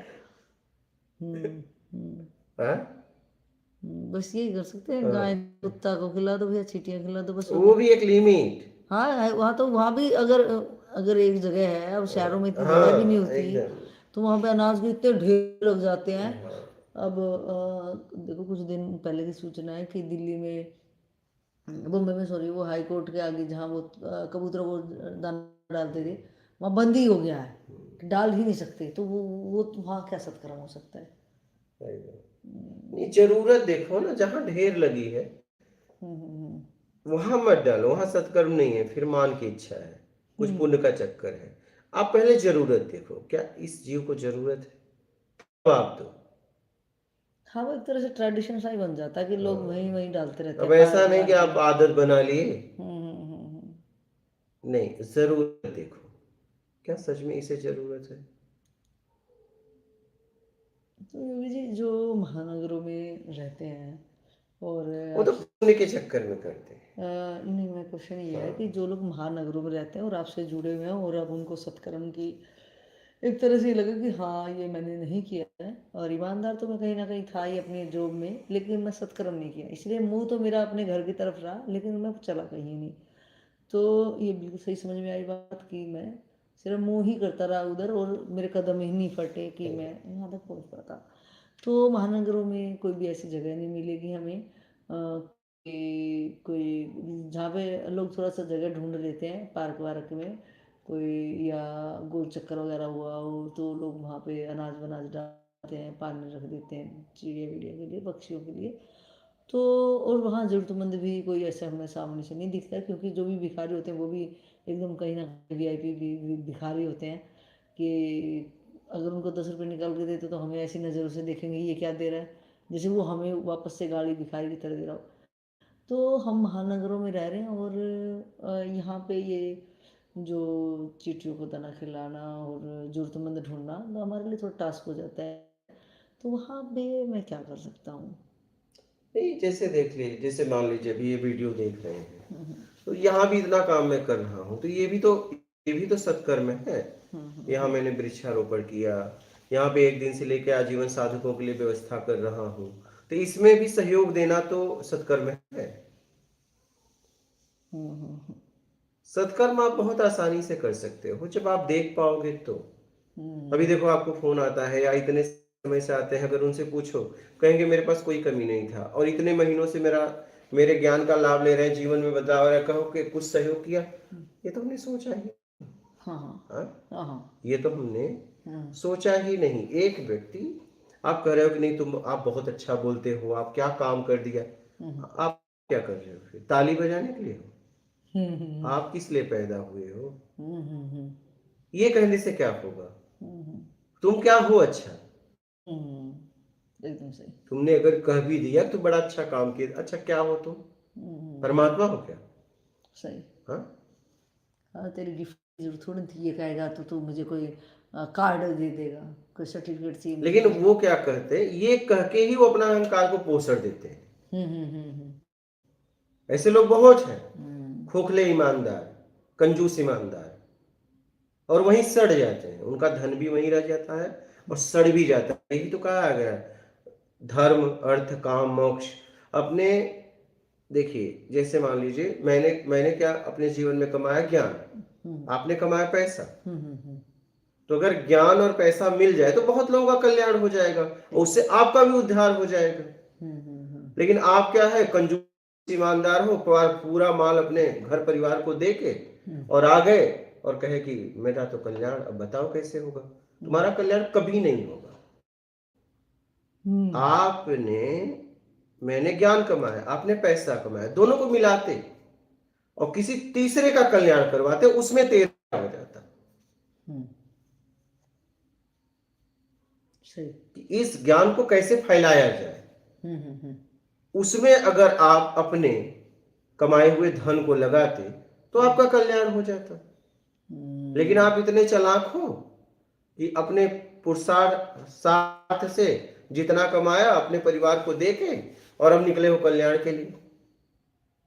हम्म, हम्म, हाँ? बस यही कर सकते हैं, गाय हाँ, कुत्ता को खिला दो या चींटियां खिला दो, बस हो वो गया। भी एक लिमिट। हाँ वहाँ तो, वहाँ भी अगर अगर एक जगह है, अब शहरों में इतनी जगह भी नहीं हाँ होती, एकदम। तो वहाँ पे अनाज के इतने ढेर लग जाते हैं। हाँ अब देखो, कुछ दिन पहले की सूचना है कि दिल्ली में, बॉम्बे में सॉरी, वो हाई कोर्ट के आगे जहाँ वो कबूतरों को दाना डालते थे, वहाँ बंद ही हो गया है कि डाल ही नहीं सकते। तो वो तो वहाँ क्या सत्कर्म हो सकता है? एकदम। नहीं, जरूरत देखो ना, जहाँ ढेर लगी है हम्म, वहां मत डालो, वहां सत्कर्म नहीं है, फिर मान की इच्छा है, कुछ हम्म। पुण्य का चक्कर है। आप पहले जरूरत देखो, क्या इस जीव को जरूरत है, तो आप दो। हाँ, वो एक तरह से ट्रेडिशन सा ही बन जाता है कि लोग वहीं हाँ। वहीं डालते रहते अब हैं ऐसा पार्क नहीं कि वार्क आप में। आदत बना लिए। हम्म। नहीं, जरूरत देखो, क्या सच में इसे जरूरत है। तो योगी जी, जो महानगरों में रहते हैं और वो तो आपसे पुण्य के चक्कर में करते हैं। नहीं, मेरा क्वेश्चन ये है कि हाँ। जो लोग महानगरों में रहते हैं और आपसे जुड़े हुए हैं, और अब उनको सत्कर्म की एक तरह से ये लगा कि हाँ, ये मैंने नहीं किया है, और ईमानदार तो मैं कहीं ना कहीं था ही अपने जॉब में, लेकिन मैं सत्कर्म नहीं किया, इसलिए मुंह तो मेरा अपने घर की तरफ रहा, लेकिन मैं चला कहीं नहीं। तो ये बिल्कुल सही समझ में आई बात कि मैं सिर्फ मुंह ही करता रहा उधर, और मेरे कदम ही नहीं फटे कि मैं यहाँ तक पहुँच पाता। तो महानगरों में कोई भी ऐसी जगह नहीं मिलेगी हमें, कि कोई जहाँ पे लोग थोड़ा सा जगह ढूंढ लेते हैं, पार्क वार्क में कोई, या गोल चक्कर वगैरह हुआ हो, तो लोग वहाँ पे अनाज वनाज डालते हैं, पानी रख देते हैं चिड़िया विड़िया के लिए, पक्षियों के लिए। तो और वहाँ ज़रूरतमंद भी कोई ऐसा हमें सामने से नहीं दिखता है, क्योंकि जो भी भिखारी होते हैं वो भी एकदम कहीं ना कहीं वीआईपी भी भिखारी होते हैं, कि अगर उनको 10 रुपये निकाल के देते तो हमें ऐसी नज़रों से देखेंगे, ये क्या दे रहा है, जैसे वो हमें वापस से गाड़ी भिखारी की तरह दे रहा हो। तो हम महानगरों में रह रहे हैं, और यहाँ पे ये जो चींटियों को दाना खिलाना और ज़रूरतमंद ढूंढना तो हमारे लिए थोड़ा टास्क हो जाता है। तो वहाँ पे मैं क्या कर सकता हूँ? नहीं, जैसे देख लीजिए, जैसे मान लीजिए अभी ये वीडियो देख रहे हैं, तो यहाँ भी इतना काम मैं कर रहा हूँ, तो ये भी तो सत्कर्म है। यहाँ मैंने वृक्षारोपण किया, यहाँ पे एक दिन से लेकर आजीवन साधकों के लिए व्यवस्था कर रहा हूँ, तो इसमें भी सहयोग देना तो सत्कर्म है। सत्कर्म आप बहुत आसानी से कर सकते हो जब आप देख पाओगे तो। अभी देखो, आपको फोन आता है या इतने समय से आते हैं, अगर उनसे पूछो, कहेंगे मेरे पास कोई कमी नहीं था और इतने महीनों से मेरे ज्ञान का लाभ ले रहे हैं, जीवन में बदलाव आ रहा है, कहो कि कुछ सहयोग किया। ये तो हमने सोचा ही। हाँ, हाँ, हाँ, हाँ, ये तो हमने हाँ, सोचा ही नहीं। एक व्यक्ति, आप कह रहे हो कि नहीं, आप बहुत अच्छा बोलते हो, आप क्या काम कर दिया। आप क्या कर रहे हो फिर, ताली बजाने के लिए हो? हुँ, हुँ, हुँ। आप किस लिए पैदा हुए हो? हुँ, हुँ, हुँ। ये कहने से क्या होगा? हुँ, हुँ। तुम क्या हो अच्छा? हुँ, एकदम सही। तुमने अगर कह भी दिया तो बड़ा अच्छा काम किया, अच्छा क्या हो तुम? हुँ, हुँ, हुँ। परमात्मा हो क्या? सही। हाँ? हाँ, तेरी गिफ्ट की ज़रूरत थोड़ी थी, ये कहेगा तो तू मुझे कोई कार्ड दे देगा, कोई सर्टिफ़िकेट चाहिए मुझे लेकिन तो दे। वो क्या कहते हैं, ये कह के ही वो अपना अहंकार को पोषण देते हैं। हुँ, हुँ, हुँ, हुँ। ऐसे लोग बहुत हैं, हुँ, खोखले ईमानदार, कंजूस ईमानदार, और वहीं सड़ जाते हैं, उनका धन भी वहीं रह जाता है और हुँ, सड़ भी जाता है। यही तो कहा गया है, धर्म अर्थ काम मोक्ष। अपने देखिए, जैसे मान लीजिए मैंने मैंने क्या अपने जीवन में कमाया, ज्ञान। हुँ, आपने कमाया पैसा। हुँ, हुँ, हुँ। तो अगर ज्ञान और पैसा मिल जाए तो बहुत लोगों का कल्याण हो जाएगा और उससे आपका भी उद्धार हो जाएगा। हुँ, हुँ, हुँ। लेकिन आप क्या है, कंजूस ईमानदार हो, पूरा माल अपने घर परिवार को दे के हुँ, और आ गए और कहे कि मेरा तो कल्याण, अब बताओ कैसे होगा? हुँ, तुम्हारा कल्याण कभी नहीं होगा। हुँ, आपने मैंने ज्ञान कमाया, आपने पैसा कमाया, दोनों को मिलाते और किसी तीसरे का कल्याण करवाते, उसमें तेरा हो जाता। हुँ। सही। कि इस ज्ञान को कैसे फैलाया जाए, हुँ, हुँ, हुँ। उसमें अगर आप अपने कमाए हुए धन को लगाते तो हुँ, आपका कल्याण हो जाता। लेकिन हुँ, आप इतने चालाक हो कि अपने पुरुषार्थ से जितना कमाया अपने परिवार को दे के और अब निकले हो कल्याण के लिए।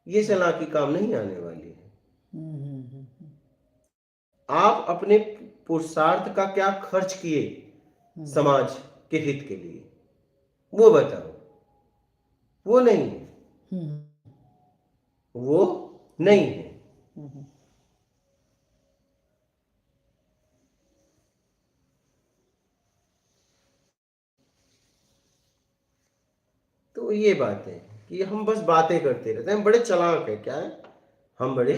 ये हुँ, चालाकी काम नहीं आने वाली है। हुँ, हुँ, हुँ, हुँ, आप अपने पुरुषार्थ का क्या खर्च किए हुँ, समाज के हित के लिए, वो बताओ। वो नहीं है, हुँ, वो नहीं है। हुँ, हुँ। तो ये बात है कि हम बस बातें करते रहते हैं, हम बड़े चालाक है, क्या है, हम बड़े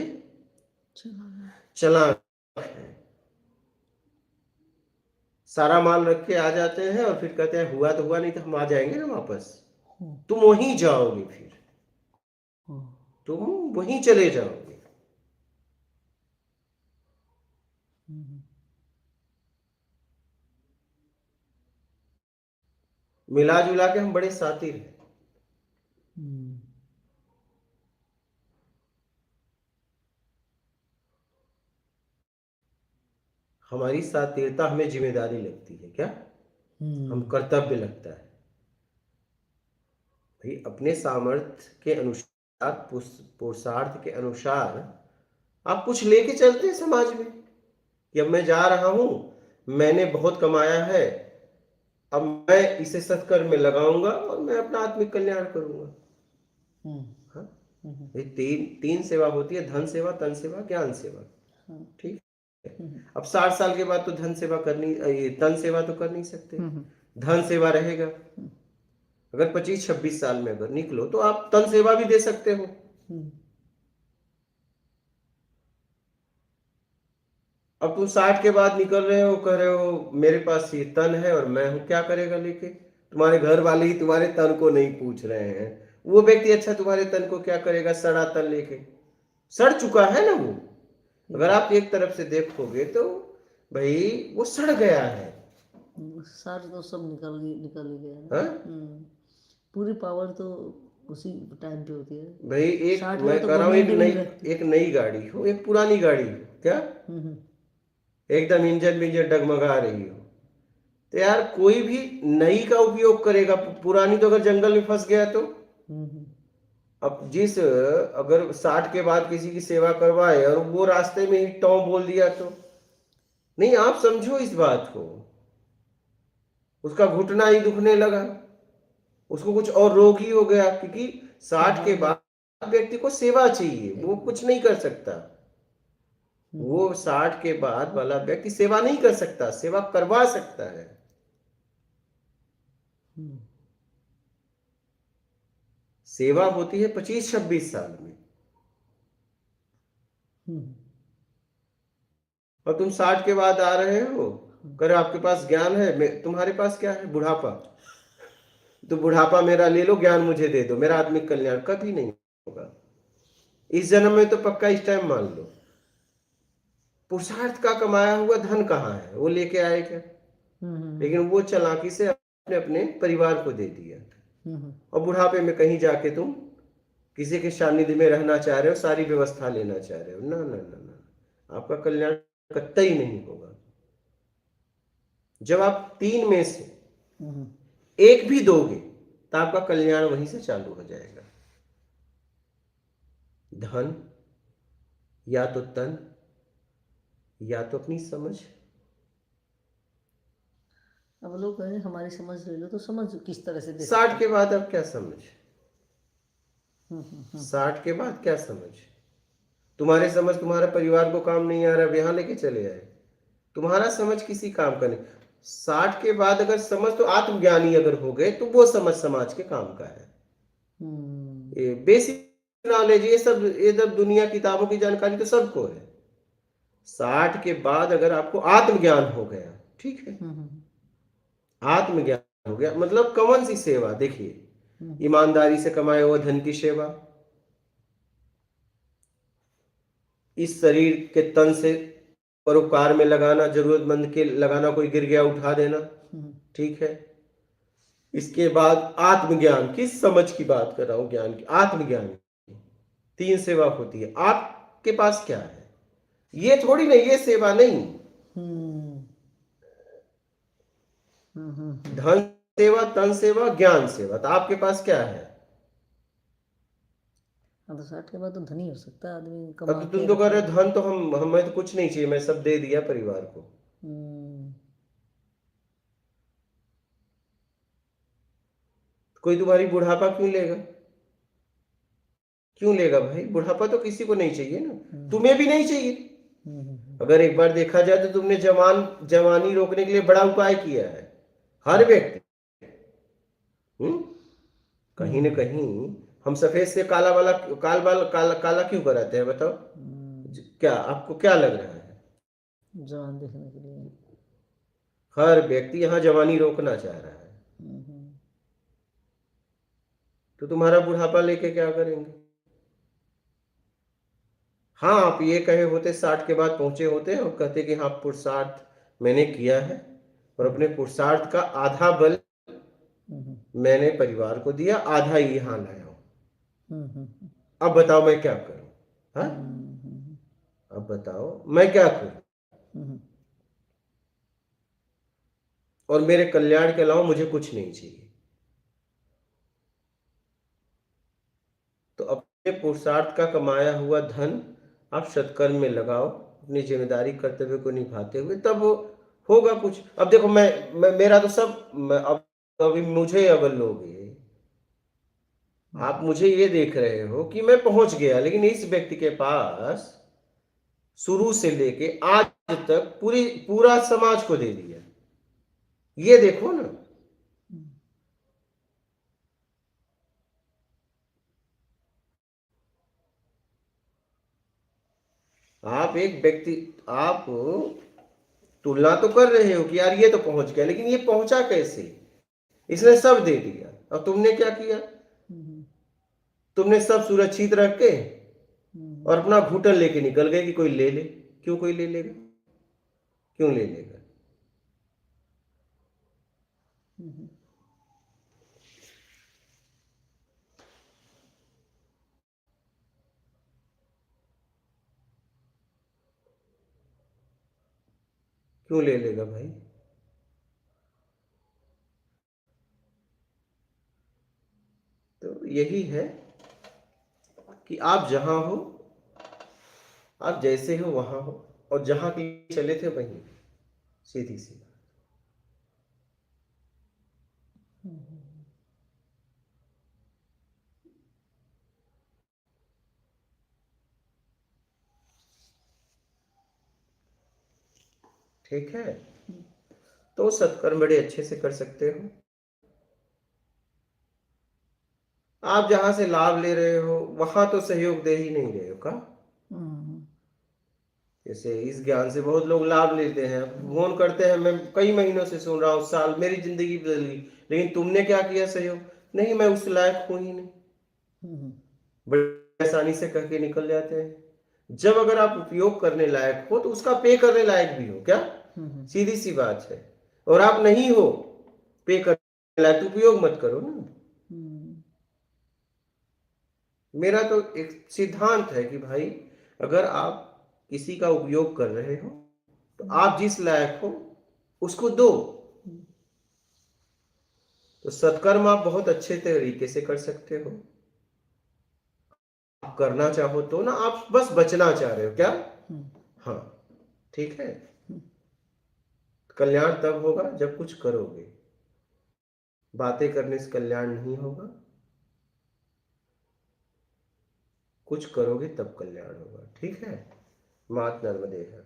चला गया। चालाक हैं। सारा माल रख के आ जाते हैं और फिर कहते हैं हुआ तो हुआ, नहीं तो हम आ जाएंगे ना वापस। हुँ, तुम वहीं जाओगे, फिर हुँ, तुम वहीं चले जाओगे। हुँ, हुँ, मिला जुला के हम बड़े शातिर हैं। हुँ। हमारी शातिरता हमें जिम्मेदारी लगती है क्या, हम हुँ, कर्तव्य लगता है। भाई अपने सामर्थ्य के अनुसार, पुरुषार्थ के अनुसार आप कुछ लेके चलते हैं समाज में कि अब मैं जा रहा हूं, मैंने बहुत कमाया है, अब मैं इसे सत्कर्म में लगाऊंगा और मैं अपना आत्मिक कल्याण करूंगा। हुँ, हाँ, हुँ, हुँ, ये तीन तीन सेवा होती है, धन सेवा, तन सेवा, ज्ञान सेवा। हाँ, ठीक है। हुँ, हुँ, अब 60 साल के बाद तो धन सेवा करनी, ये तन सेवा तो कर नहीं सकते, हुँ, हुँ, धन सेवा रहेगा। हुँ, अगर 25-26 साल में अगर निकलो तो आप तन सेवा भी दे सकते हो। हुँ, अब तुम 60 के बाद निकल रहे हो, कह रहे हो मेरे पास ये तन है और मैं हूं, क्या करेगा लेके? तुम्हारे घर वाले ही तुम्हारे तन को नहीं पूछ रहे हैं। वो व्यक्ति अच्छा तुम्हारे तन को क्या करेगा, सड़ा तन लेके? सड़ चुका है ना वो। अगर एकदम। आप एक तरफ से देखोगे तो भाई वो सड़ गया है। सार तो सब निकल ही गया ना। हाँ हुँ, पूरी पावर तो उसी टाइम पे होती है। भाई, एक 60 में मैं तो कह रहा हूँ, गवर्नमेंट भी नहीं रखती। एक नई गाड़ी हो, एक पुरानी गाड़ी हो, क्या हुँ, हुँ, एकदम इंजन विंजन डगमगा रही हो, तो यार कोई भी नई का उपयोग करेगा, पुरानी तो अगर जंगल में फंस गया तो। हुँ, हुँ, अब अगर 60 के बाद किसी की सेवा करवाए और वो रास्ते में ही टॉ बोल दिया तो, नहीं, आप समझो इस बात को, उसका घुटना ही दुखने लगा, उसको कुछ और रोग ही हो गया, क्योंकि 60 के हाँ, नहीं, बाद व्यक्ति को सेवा चाहिए, वो एकदम। कुछ नहीं कर सकता। हुँ, हुँ, वो 60 के बाद वाला व्यक्ति सेवा नहीं कर सकता, सेवा करवा सकता है। हुँ, सेवा होती है 25-26 साल में। हुँ, और तुम 60 के बाद आ रहे हो, हुँ, कर आपके पास ज्ञान है, तुम्हारे पास क्या है, बुढ़ापा। तो बुढ़ापा मेरा ले लो, ज्ञान मुझे दे दो, मेरा आत्मिक कल्याण कभी नहीं होगा। इस जन्म में तो पक्का इस टाइम मान लो। पुरुषार्थ का कमाया हुआ धन कहाँ है, वो लेके आए क्या? लेकिन वो चालाकी से अपने अपने परिवार को दे दिया, और बुढ़ापे में कहीं जाके तुम किसी के सानिध्य में रहना चाह रहे हो, सारी व्यवस्था लेना चाह रहे हो। ना ना ना ना, आपका कल्याण कतई नहीं होगा। जब आप 3 में से एक भी दोगे तो आपका कल्याण वहीं से चालू हो जाएगा। धन, या तो तन, या तो अपनी समझ। अब लोग कहें हमारी समझ ले लो, तो समझ किस तरह से दे 60 के बाद अब क्या समझ? सकते? 60 के बाद क्या समझ? तुम्हारे समझ तुम्हारा परिवार को काम नहीं आ रहा, अब यहां लेके चले आए। तुम्हारा समझ किसी काम का नहीं। 60 के बाद अगर समझ, तो आत्मज्ञानी अगर हो गए तो वो समझ समाज के काम का है। ये बेसिक नॉलेज, ये सब दुनिया किताबों की जानकारी तो सबको है। 60 के बाद अगर आपको आत्मज्ञान हो गया, ठीक है, आत्मज्ञान हो गया, मतलब कौन सी सेवा? देखिए, ईमानदारी से कमाए हुए धन की सेवा, इस शरीर के तन से परोपकार में लगाना, जरूरतमंद के लगाना, कोई गिर गया उठा देना, ठीक है। इसके बाद आत्मज्ञान, किस समझ की बात कर रहा हूं? ज्ञान की, आत्मज्ञान की 3 सेवा होती है। आपके पास क्या है? ये थोड़ी नहीं, ये सेवा नहीं। धन सेवा, तन सेवा, ज्ञान सेवा, तो आपके पास क्या है? हाँ, तो 60 के बाद तो धनी हो सकता है आदमी, अब कमा तो के तुम तो कह रहे रखे। हो धन तो हमें तो कुछ नहीं चाहिए, मैं सब दे दिया परिवार को। कोई तुम्हारी बुढ़ापा क्यों लेगा? क्यों लेगा भाई? बुढ़ापा तो किसी को नहीं चाहिए ना, तुम्हें भी नहीं चाहिए। अगर एक बार देखा जाए तो तुमने जवानी रोकने के लिए बड़ा उपाय किया है, हर व्यक्ति। कहीं ना कहीं हम सफेद से काला वाला, काला क्यों कराते हैं बताओ? क्या आपको क्या लग रहा है? जवान देखने के लिए। हर व्यक्ति यहाँ जवानी रोकना चाह रहा है, तो तुम्हारा बुढ़ापा लेके क्या करेंगे? हाँ, आप ये कहे होते 60 के बाद पहुंचे होते और कहते कि हाँ, पुरुषार्थ मैंने किया है, और अपने पुरुषार्थ का आधा बल मैंने परिवार को दिया, आधा ही यहाँ लाया हूं। अब बताओ मैं क्या करूं? हाँ, अब बताओ मैं क्या करूं? और मेरे कल्याण के अलावा मुझे कुछ नहीं चाहिए। तो अपने पुरुषार्थ का कमाया हुआ धन आप सत्कर्म में लगाओ, अपनी जिम्मेदारी कर्तव्य को निभाते हुए, तब होगा कुछ। अब देखो, मेरा तो सब अब अभी मुझे अगर लोगे, आप मुझे ये देख रहे हो कि मैं पहुंच गया, लेकिन इस व्यक्ति के पास शुरू से लेके आज तक पूरा समाज को दे दिया। ये देखो ना, आप एक व्यक्ति, आप तुलना तो कर रहे हो कि यार ये तो पहुंच गया, लेकिन ये पहुंचा कैसे? इसने सब दे दिया, और तुमने क्या किया? तुमने सब सुरक्षित रख के और अपना घूटन लेके निकल गए कि कोई ले ले। क्यों कोई ले लेगा? क्यों ले लेगा? क्यों ले लेगा भाई? तो यही है कि आप जहां हो, आप जैसे हो वहां हो, और जहां के लिए चले थे वहीं, सीधी सी। ठीक है, तो सत्कर्म बड़े अच्छे से कर सकते हो। आप जहां से लाभ ले रहे हो वहां तो सहयोग दे ही नहीं रहे हो का? जैसे इस ज्ञान से बहुत लोग लाभ लेते हैं, फोन करते हैं, मैं कई महीनों से सुन रहा हूँ, साल, मेरी जिंदगी बदल गई, लेकिन तुमने क्या किया सहयोग? नहीं, मैं उस लायक हूं ही नहीं। आसानी से कह के निकल जाते हैं। जब अगर आप उपयोग करने लायक हो तो उसका पे करने लायक भी हो क्या, सीधी सी बात है। और आप नहीं हो पे करने लायक तो उपयोग मत करो ना। मेरा तो एक सिद्धांत है कि भाई अगर आप किसी का उपयोग कर रहे हो तो आप जिस लायक हो उसको दो। तो सत्कर्म आप बहुत अच्छे तरीके से कर सकते हो। आप करना चाहो तो ना, आप बस बचना चाह रहे हो क्या, हाँ ठीक है। कल्याण तब होगा जब कुछ करोगे, बातें करने से कल्याण नहीं होगा, कुछ करोगे तब कल्याण होगा। ठीक है, मात नर्मदे है।